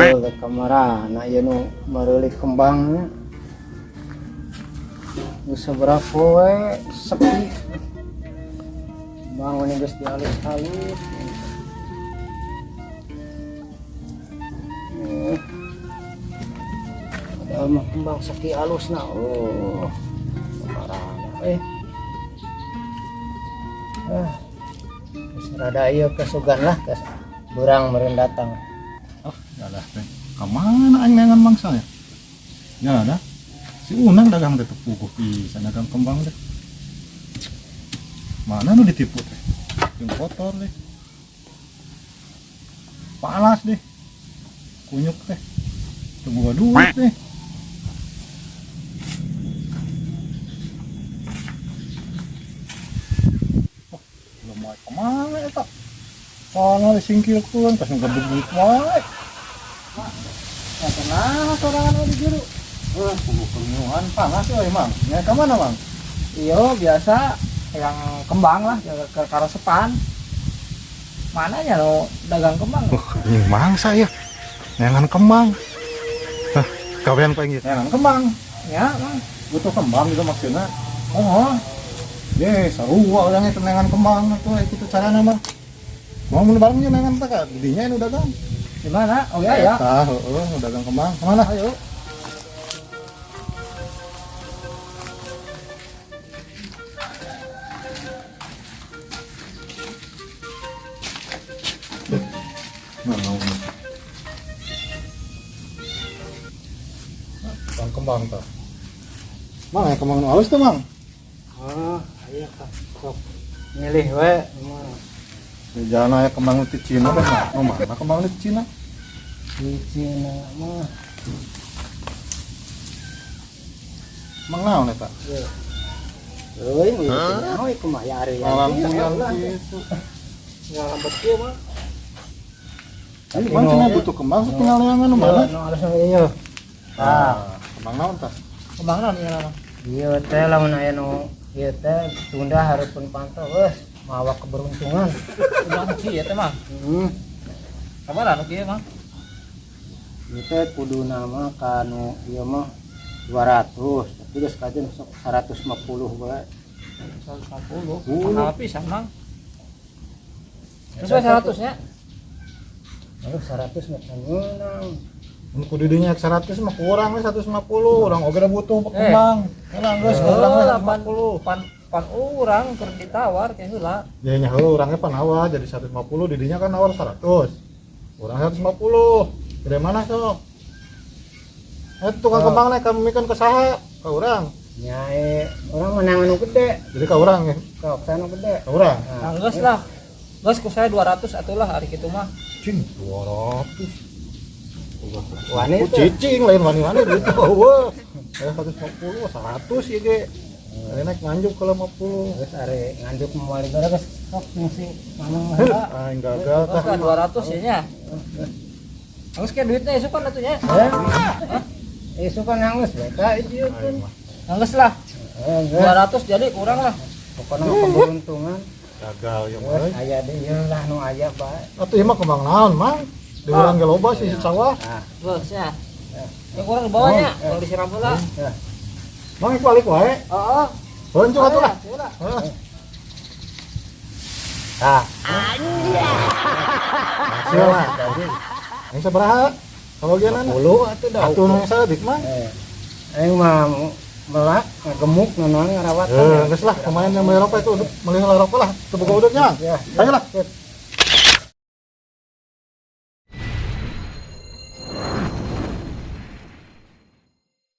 Ke kamera anak ya nu merelik kembangnya seberapa sepi bangun guys di halus-halus ada mah kembang sepi halus nah parah serada iya kesugan lah ke burang meren datang. Oh, ya lah teh. Kemana aing nengan mangsa ya? Ya ada. Si Unang dagang teh tepuk pisan dagang kembang teh. Mana nu ditipu teh? Yang kotor deh. Palas deh. Kunyuk teh. Teu duit deh. Oh, belum mau kemana eta? Soalnya disingkirkeun pas ngebeg duit wae. Ya tenang sorangan di jero. Kenyuhan panas euy, Mang. Ya ka mana, Mang? Iya biasa yang kembang lah ke karesepan. Mananya lo dagang kembang? Ini mangsa ya. Nengan kembang. Hah, kawean pengen nengan kembang. Ya, Mang. Butuh kembang gitu maksudnya. Oh, Seru orangnya nengan kembang itu caranya mah. Mau mun barengnya nengan teh ka didinya nu dagang. di mana? Oh ya. Tah, heeh, nu dagang kembang. Kemana? Ayo. Kembang tah. Mang ya kembang nu halus tuh, Mang. Oh, ayo Kak. Sok. Milih we. Di jalan aya kembang nu ti Cina teh, nu mana kembang nu ti Cina? Di Cina mah. Mangaon eta? Euy, euy kumaha ya ari ya. Malang kuyang kitu. Ya lambat kieu mah. Tapi Mang cenah butuh kembang satinggal leangan nu mana? Nu harus ieu. Kembang naon tah? Kembang naon ieu mah? Ieu teh lamun aya nu ieu teh tunda hareupeun pantau geus mawa keberuntungan. Udah kieu teh mah. Sabaraha nu kieu mah? Ieu teh kudu nama kanu ieu mah 200, tapi geus kajen sok 150 bae. 150. Mahal pisan, Mang. Sesuai 100 nya. Aduh 100 mah menang. Mun kudu dinya 100 mah kurang we 150, urang oge butuh kembang. Heula geus kurang we 150. Pan urang keur ditawar ke heula. Ya nya heula urangnya panawa jadi 150, didinya kan nawar 100. Urang 150. Gede mana sok? Tukang kembang naik kami kan ke saha? Ka urang. Nyai orang menang anu gede, Jadi ka urang ya. ka sana gede. Ka urang. Nah, geus lah. Geus ku saya 200 atulah hari kitu mah. Cing 200. Wani Ku cicing lain wani-wani gitu. Wah. 150, 100 ya ge. Ari naik nganjuk ke 50. Terus are nganduk moal gara geus sok ngisi mamang heula. Aing gagal tah. Kan 200 ya nya. Geus ke duitnya isukan atuh nya. Isu kan nangis mereka itu kan. Geus lah. 200 jadi kurang lah. Pokoknya keberuntungan. Gagal ya Terus mah. aya deh ieu lah nu aya bae. Atuh ieu mah kembang naon, Mang? Di urang ge loba sih sawah. Nah, Geus ya. Yang kurang di bawahnya kalau disiram heula. Mang balik wae. Heeh. Boncok atuh lah. Heula. Heeh. ah, Hasil lah. Yang sabaraha? Kabagianan 10 atuh dah. atuh nu sadik mah. Aing mah melak gemuk naon ngarawat. Geus lah, pemain yang meuli rokok itu meuli rokok lah, teu boga udutnya. Ya. Ayo lah.